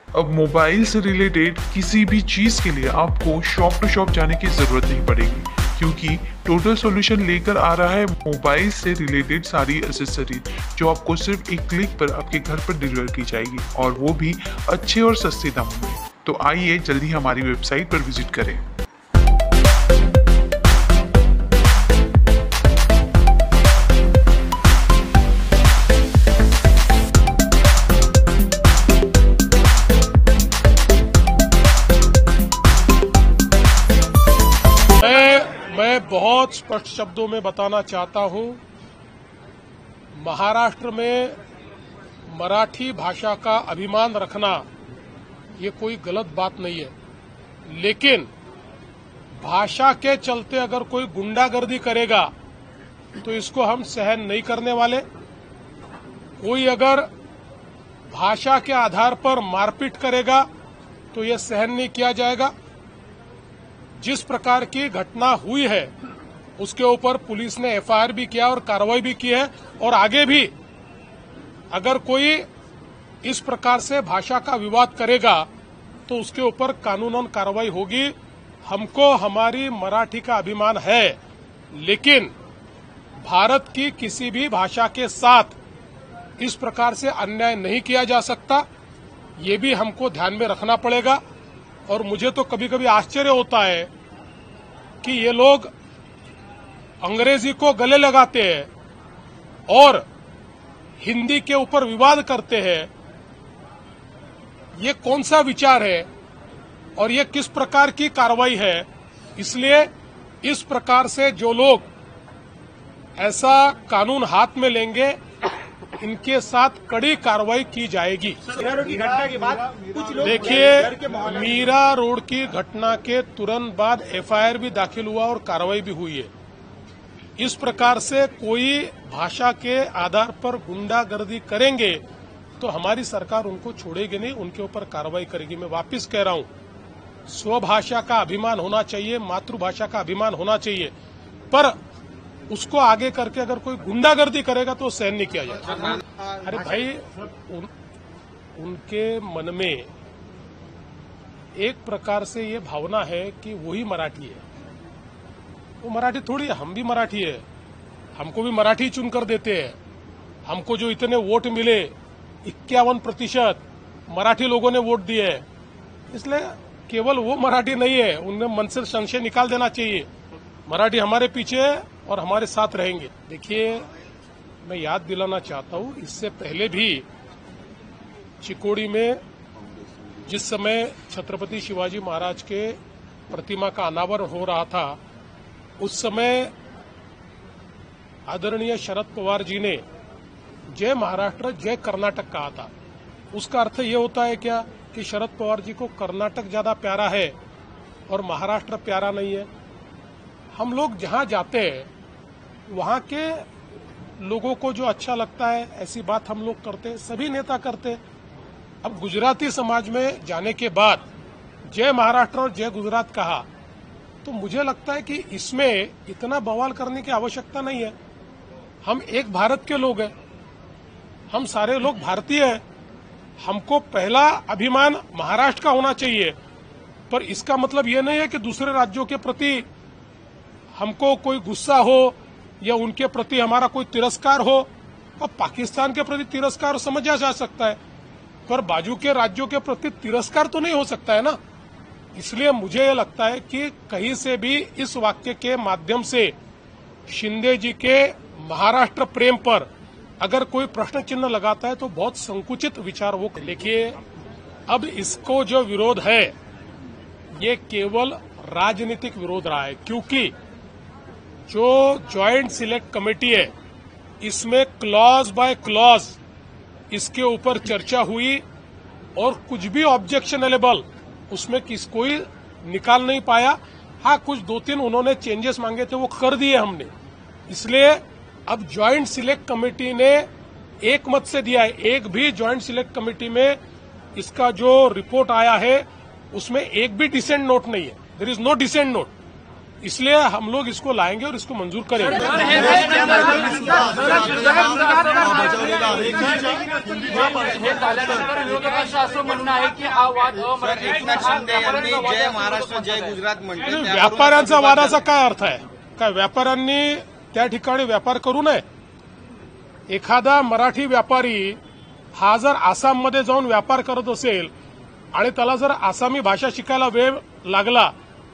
अब मोबाइल से रिलेटेड किसी भी चीज़ के लिए आपको शॉप टू शॉप जाने की ज़रूरत नहीं पड़ेगी, क्योंकि टोटल सॉल्यूशन लेकर आ रहा है मोबाइल से रिलेटेड सारी एसेसरीज जो आपको सिर्फ एक क्लिक पर आपके घर पर डिलीवर की जाएगी, और वो भी अच्छे और सस्ते दामों में। तो आइए जल्दी हमारी वेबसाइट पर विजिट करें। मैं बहुत स्पष्ट शब्दों में बताना चाहता हूं, महाराष्ट्र में मराठी भाषा का अभिमान रखना ये कोई गलत बात नहीं है, लेकिन भाषा के चलते अगर कोई गुंडागर्दी करेगा तो इसको हम सहन नहीं करने वाले। कोई अगर भाषा के आधार पर मारपीट करेगा तो ये सहन नहीं किया जाएगा। जिस प्रकार की घटना हुई है उसके ऊपर पुलिस ने एफआईआर भी किया और कार्रवाई भी की है, और आगे भी अगर कोई इस प्रकार से भाषा का विवाद करेगा तो उसके ऊपर कानूनन कार्रवाई होगी। हमको हमारी मराठी का अभिमान है, लेकिन भारत की किसी भी भाषा के साथ इस प्रकार से अन्याय नहीं किया जा सकता, ये भी हमको ध्यान में रखना पड़ेगा। और मुझे तो कभी कभी आश्चर्य होता है कि ये लोग अंग्रेजी को गले लगाते हैं और हिंदी के ऊपर विवाद करते हैं। ये कौन सा विचार है और ये किस प्रकार की कार्रवाई है? इसलिए इस प्रकार से जो लोग ऐसा कानून हाथ में लेंगे इनके साथ कड़ी कार्रवाई की जाएगी। देखिए, मीरा रोड की घटना के तुरंत बाद एफआईआर भी दाखिल हुआ और कार्रवाई भी हुई है। इस प्रकार से कोई भाषा के आधार पर गुंडागर्दी करेंगे तो हमारी सरकार उनको छोड़ेगी नहीं, उनके ऊपर कार्रवाई करेगी। मैं वापस कह रहा हूं, स्वभाषा का अभिमान होना चाहिए, मातृभाषा का अभिमान होना चाहिए, पर उसको आगे करके अगर कोई गुंडागर्दी करेगा तो सहन नहीं किया जाएगा। अरे भाई, उनके मन में एक प्रकार से ये भावना है कि वही मराठी है। वो मराठी थोड़ी है, हम भी मराठी है, हमको भी मराठी चुनकर देते हैं। हमको जो इतने वोट मिले 51% मराठी लोगों ने वोट दिए हैं, इसलिए केवल वो मराठी नहीं है, उन्हें मन से संशय निकाल देना चाहिए। मराठी हमारे पीछे है और हमारे साथ रहेंगे। देखिए, मैं याद दिलाना चाहता हूं, इससे पहले भी चिकोड़ी में जिस समय छत्रपति शिवाजी महाराज के प्रतिमा का अनावरण हो रहा था, उस समय आदरणीय शरद पवार जी ने जय महाराष्ट्र जय कर्नाटक कहा था। उसका अर्थ ये होता है क्या कि शरद पवार जी को कर्नाटक ज्यादा प्यारा है और महाराष्ट्र प्यारा नहीं है? हम लोग जहां जाते हैं वहां के लोगों को जो अच्छा लगता है ऐसी बात हम लोग करते हैं, सभी नेता करते हैं। अब गुजराती समाज में जाने के बाद जय महाराष्ट्र और जय गुजरात कहा, तो मुझे लगता है कि इसमें इतना बवाल करने की आवश्यकता नहीं है। हम एक भारत के लोग हैं, हम सारे लोग भारतीय हैं। हमको पहला अभिमान महाराष्ट्र का होना चाहिए, पर इसका मतलब यह नहीं है कि दूसरे राज्यों के प्रति हमको कोई गुस्सा हो या उनके प्रति हमारा कोई तिरस्कार हो। अब पाकिस्तान के प्रति तिरस्कार समझा जा सकता है, पर बाजू के राज्यों के प्रति तिरस्कार तो नहीं हो सकता है ना। इसलिए मुझे यह लगता है कि कहीं से भी इस वाक्य के माध्यम से शिंदे जी के महाराष्ट्र प्रेम पर अगर कोई प्रश्न चिन्ह लगाता है तो बहुत संकुचित विचार वो। देखिए, अब इसको जो विरोध है ये केवल राजनीतिक विरोध रहा है, क्योंकि जो ज्वाइंट सिलेक्ट कमेटी है इसमें क्लॉज बाय क्लॉज इसके ऊपर चर्चा हुई और कुछ भी ऑब्जेक्शनेबल उसमें कोई निकाल नहीं पाया। हाँ, कुछ 2-3 उन्होंने चेंजेस मांगे थे, वो कर दिए हमने। इसलिए अब ज्वाइंट सिलेक्ट कमेटी ने एक मत से दिया है। एक भी ज्वाइंट सिलेक्ट कमेटी में इसका जो रिपोर्ट आया है उसमें एक भी डिसेंट नोट नहीं है, there is no dissent note, इसलिए हम लोग इसको लाएंगे और इसको मंजूर करेंगे। व्यापाऱ्यांचा वादाचा काय अर्थ आहे? काय व्यापाऱ्यांनी त्या ठिकाणी व्यापार करू नये? एखादा मराठी व्यापारी हा जर आसाममध्ये जाऊन व्यापार करत असेल आणि त्याला जर आसामी भाषा शिकायला वेळ लागला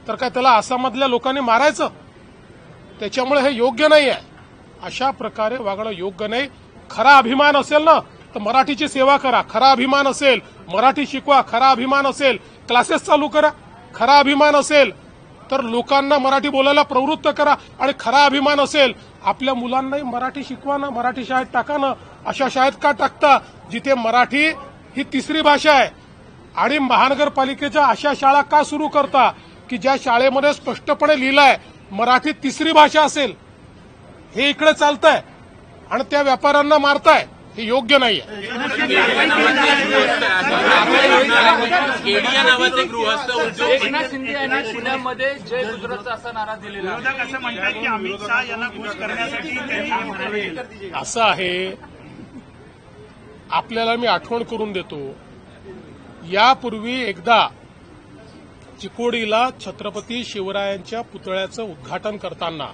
तर काय त्याला आसाममधल्या लोकांनी मारायचं? त्याच्यामुळे हे योग्य नाही आहे, अशा प्रकारे वागणं योग्य नाही। खरा अभिमान असेल ना तर मराठीची सेवा करा, खरा अभिमान असेल मराठी शिकवा, खरा अभिमान असेल क्लासेस चालू करा, खरा अभिमान असेल तर लोकांना मराठी बोलायला प्रवृत्त करा, आणि खरा अभिमान असेल आपल्या मुलांनाही मराठी शिकवा ना, मराठी शाळेत टाका ना। अशा शाळेत का टाकता जिथे मराठी ही तिसरी भाषा आहे? आणि महानगरपालिकेच्या अशा शाळा का सुरू करता की ज्या शाळेमध्ये स्पष्टपणे लिहिलंय मराठी तिसरी भाषा असेल? हे इकडे चालतंय आणि त्या व्यापाऱ्यांना मारताय, हे योग्य नाहीये। एकनाथ शिंदे यांनी पुण्यामध्ये जय गुजरातचा असा नारा दिलेला आहे। विरोधक असं म्हणतात की अमित शहा यांना खुश करण्यासाठी त्यांनी असं आहे, आपल्याला मी आठवण करून देतो, यापूर्वी एकदा चिकोडीला छत्रपती शिवरायांच्या पुतळ्याचं उद्घाटन करताना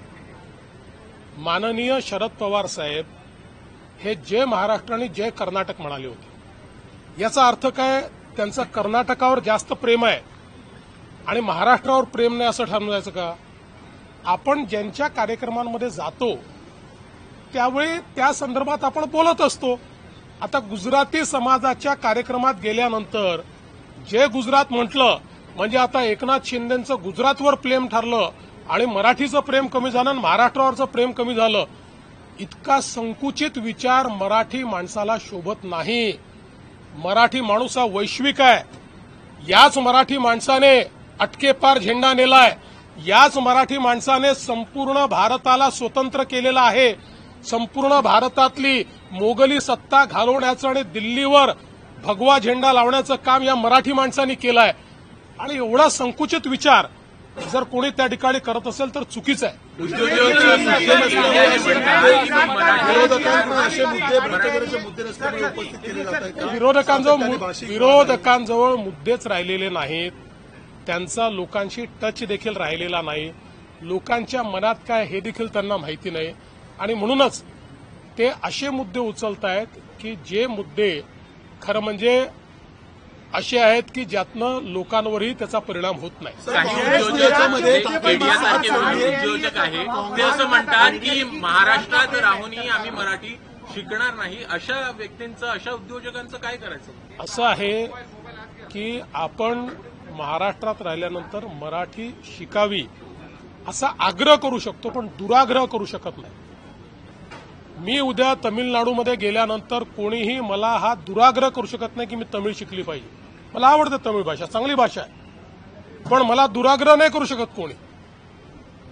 माननीय शरद पवार साहेब हे जय महाराष्ट्र आणि जय कर्नाटक म्हणाले होते। याचा अर्थ काय? त्यांचं कर्नाटकावर जास्त प्रेम आहे आणि महाराष्ट्रावर प्रेम नाही असं ठरवायचं का? आपण ज्यांच्या कार्यक्रमांमध्ये जातो त्यावेळी त्या संदर्भात आपण बोलत असतो। आता गुजराती समाजाच्या कार्यक्रमात गेल्यानंतर जय गुजरात म्हटलं म्हणजे आता एकनाथ शिंदेचं गुजरातवर प्रेम ठरलं आणि मराठीचं प्रेम कमी झालं आणि महाराष्ट्रावरचं प्रेम कमी झालं। इतका संकुचित विचार मराठी माणसाला शोभत नाही। मराठी माणूस हा वैश्विक आहे। याच मराठी माणसाने अटकेपार झेंडा नेलाय, याच मराठी माणसाने संपूर्ण भारताला स्वतंत्र केलेलं आहे। संपूर्ण भारतातली मोगली सत्ता घालवण्याचं आणि दिल्लीवर भगवा झेंडा लावण्याचं काम या मराठी माणसांनी केलंय, आणि एवढा संकुचित विचार जर कोणी त्या ठिकाणी करत असेल तर चुकीचं आहे। विरोधकांजवळ मुद्देच राहिलेले नाहीत, त्यांचा लोकांशी टच देखील राहिलेला नाही, लोकांच्या मनात काय हे देखील त्यांना माहिती नाही, आणि म्हणूनच ते असे मुद्दे उचलतायत की जे मुद्दे खरं म्हणजे असे आहेत की ज्यातनं लोकांवरही त्याचा परिणाम होत नाही। उद्योजक आहे ते असं म्हणतात की महाराष्ट्रात राहूनही आम्ही मराठी शिकणार नाही, अशा व्यक्तींचं, अशा उद्योजकांचं काय करायचं? असं आहे की आपण महाराष्ट्रात राहिल्यानंतर मराठी शिकावी असा आग्रह करू शकतो, पण दुराग्रह करू शकत नाही। मी उद्या तमिळनाडूमध्ये गेल्यानंतर कोणीही मला हा दुराग्रह करू शकत नाही की मी तमिळ शिकली पाहिजे। मला आवडते तमिळ भाषा, चांगली भाषा आहे, पण मला दुराग्रह नाही करू शकत कोणी।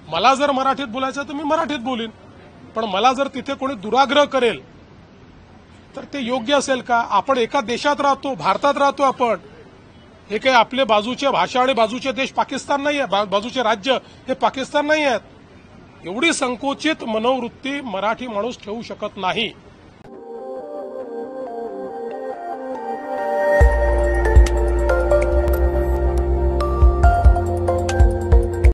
मला जर मराठीत बोलायचं तर मी मराठीत बोलीन, पण मला जर तिथे कोणी दुराग्रह करेल तर ते योग्य असेल का? आपण एका देशात राहतो, भारतात राहतो आपण, हे काही आपले बाजूचे भाषा आणि बाजूचे देश पाकिस्तान नाही आहे, बाजूचे राज्य हे पाकिस्तान नाही आहेत। एवढी संकुचित मनोवृत्ती मराठी माणूस ठेवू शकत नाही।